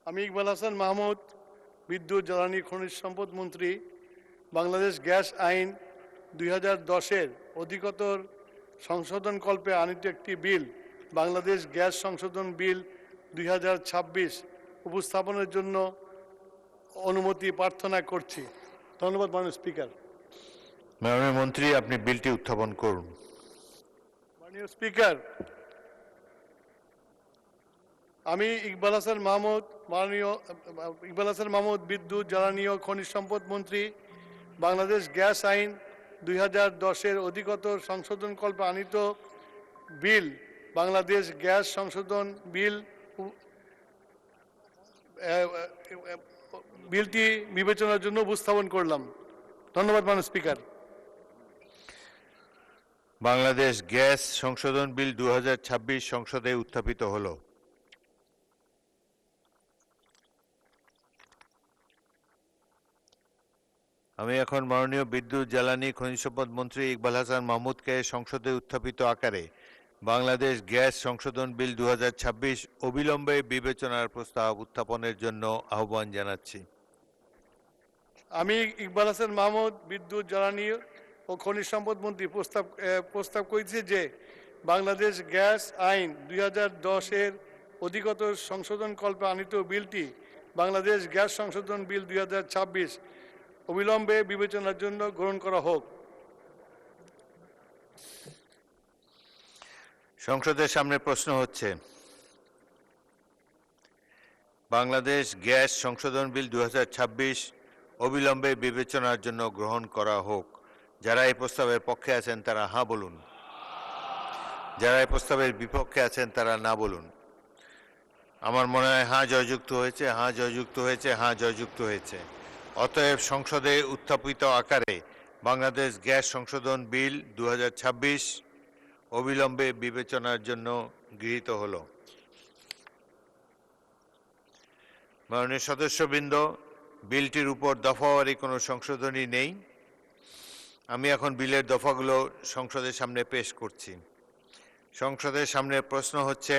আমি ইকবাল হাসান মাহমুদ, বিদ্যুৎ জ্বালানি খনিজ সম্পদ মন্ত্রী, বাংলাদেশ গ্যাস আইন 2010-এর অধিকতর সংশোধনকল্পে আনিত একটি বিল, বাংলাদেশ গ্যাস সংশোধন বিল 2026 উপস্থাপনের জন্য অনুমতি প্রার্থনা করছি। ধন্যবাদ মাননীয় স্পিকার। মাননীয় মন্ত্রী, আপনি বিলটি উত্থাপন করুন। মাননীয় স্পিকার, আমি ইকবাল হাসান মাহমুদ, বিদ্যুৎ জ্বালানি ও খনিজ সম্পদ মন্ত্রী, বাংলাদেশ গ্যাস আইন 2010-এর অধিকতর সংশোধনকল্পে আনিত বিল, বাংলাদেশ গ্যাস সংশোধন বিলটি বিবেচনার জন্য উপস্থাপন করলাম। ধন্যবাদ মাননীয় স্পিকার। বাংলাদেশ গ্যাস সংশোধন বিল 2026 সংসদে উত্থাপিত হলো। আমি এখন মাননীয় বিদ্যুৎ জ্বালানি খনিজ সম্পদ মন্ত্রী ইকবাল হাসান মাহমুদকে সংসদে উত্থাপিত আকারে বাংলাদেশ গ্যাস সংশোধন বিল 2026 অবিলম্বে বিবেচনার প্রস্তাব উত্থাপনের জন্য আহ্বান জানাচ্ছি। আমি ইকবাল হাসান মাহমুদ, বিদ্যুৎ জ্বালানি ও খনিজ সম্পদ মন্ত্রী প্রস্তাব করেছি যে বাংলাদেশ গ্যাস আইন 2010-এর অধিকতর সংশোধনকল্পে আনিত বিলটি, বাংলাদেশ গ্যাস সংশোধন বিল 2026 অবিলম্বে বিবেচনার জন্য গ্রহণ করা হোক। সংসদের সামনে প্রশ্ন হচ্ছে, বাংলাদেশ গ্যাস সংশোধন বিল 2026 অবিলম্বে বিবেচনার জন্য গ্রহণ করা হোক। যারা এই প্রস্তাবের পক্ষে আছেন তারা হ্যাঁ বলুন, যারা এই প্রস্তাবের বিপক্ষে আছেন তারা না বলুন। আমার মনে হয় হ্যাঁ জয়যুক্ত হয়েছে, হ্যাঁ জয়যুক্ত হয়েছে, হ্যাঁ জয়যুক্ত হয়েছে। অতএব সংসদে উত্থাপিত আকারে বাংলাদেশ গ্যাস সংশোধন বিল 2026 অবিলম্বে বিবেচনার জন্য গৃহীত হলো। মাননীয় সদস্যবৃন্দ, বিলটির উপর দফাওয়ারি কোনো সংশোধনী নেই। আমি এখন বিলের দফাগুলো সংসদের সামনে পেশ করছি। সংসদের সামনে প্রশ্ন হচ্ছে,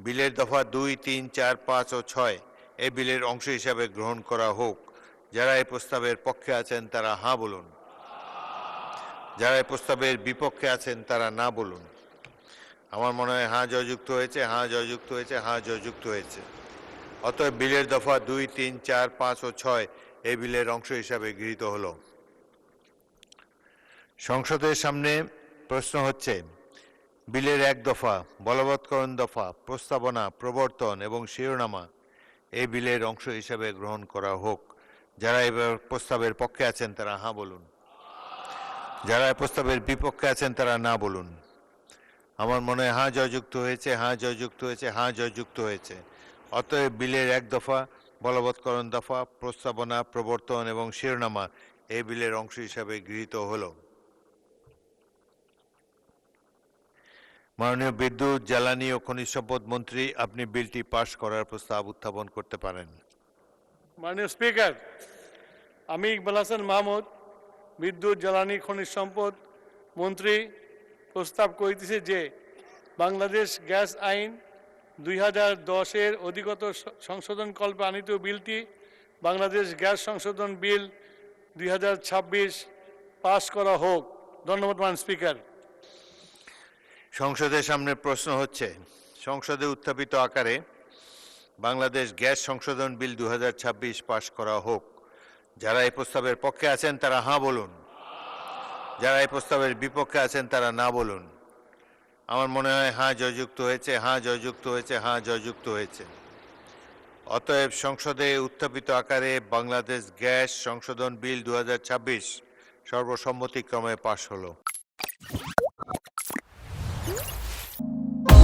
বিলের দফা 2, 3, 4, 5 ও 6 এই বিলের অংশ হিসাবে গ্রহণ করা হোক। যারা এই প্রস্তাবের পক্ষে আছেন তারা হ্যাঁ বলুন, যারা এই প্রস্তাবের বিপক্ষে আছেন তারা না বলুন। আমার মনে হয় হ্যাঁ জয়যুক্ত হয়েছে, হ্যাঁ জয়যুক্ত হয়েছে, হ্যাঁ জয়যুক্ত হয়েছে। অতএব বিলের দফা 2, 3, 4, 5 ও 6 এই বিলের অংশ হিসাবে গৃহীত হলো। সংসদের সামনে প্রশ্ন হচ্ছে, বিলের 1 দফা, বলবৎকরণ দফা, প্রস্তাবনা, প্রবর্তন এবং শিরোনামা এই বিলের অংশ হিসাবে গ্রহণ করা হোক। যারা এই প্রস্তাবের পক্ষে আছেন তারা হ্যাঁ বলুন, যারা এই প্রস্তাবের বিপক্ষে আছেন তারা না বলুন। আমার মনে হয় হ্যাঁ জয়যুক্ত হয়েছে, হ্যাঁ জয়যুক্ত হয়েছে, হ্যাঁ জয়যুক্ত হয়েছে। অতএব বিলের 1 দফা, বলবৎকরণ দফা, প্রস্তাবনা, প্রবর্তন এবং শিরোনামা এই বিলের অংশ হিসাবে গৃহীত হলো। মাননীয় বিদ্যুৎ জ্বালানি ও খনিজ সম্পদ মন্ত্রী, আপনি বিলটি পাশ করার প্রস্তাব উত্থাপন করতে পারেন। মাননীয় স্পিকার, আমি ইকবাল হাসান মাহমুদ, বিদ্যুৎ জ্বালানি খনিজ সম্পদ মন্ত্রী প্রস্তাব করিতেছি যে বাংলাদেশ গ্যাস আইন 2010-এর অধিকতর সংশোধনকল্পে আনিত বিলটি, বাংলাদেশ গ্যাস সংশোধন বিল 2026 পাশ করা হোক। ধন্যবাদ মাননীয় স্পিকার। সংসদের সামনে প্রশ্ন হচ্ছে, সংসদে উত্থাপিত আকারে বাংলাদেশ গ্যাস সংশোধন বিল 2026 পাশ করা হোক। যারা এই প্রস্তাবের পক্ষে আছেন তারা হ্যাঁ বলুন, যারা এই প্রস্তাবের বিপক্ষে আছেন তারা না বলুন। আমার মনে হয় হ্যাঁ জয়যুক্ত হয়েছে, হ্যাঁ জয়যুক্ত হয়েছে, হ্যাঁ জয়যুক্ত হয়েছে। অতএব সংসদে উত্থাপিত আকারে বাংলাদেশ গ্যাস সংশোধন বিল 2026 সর্বসম্মতিক্রমে পাশ হলো।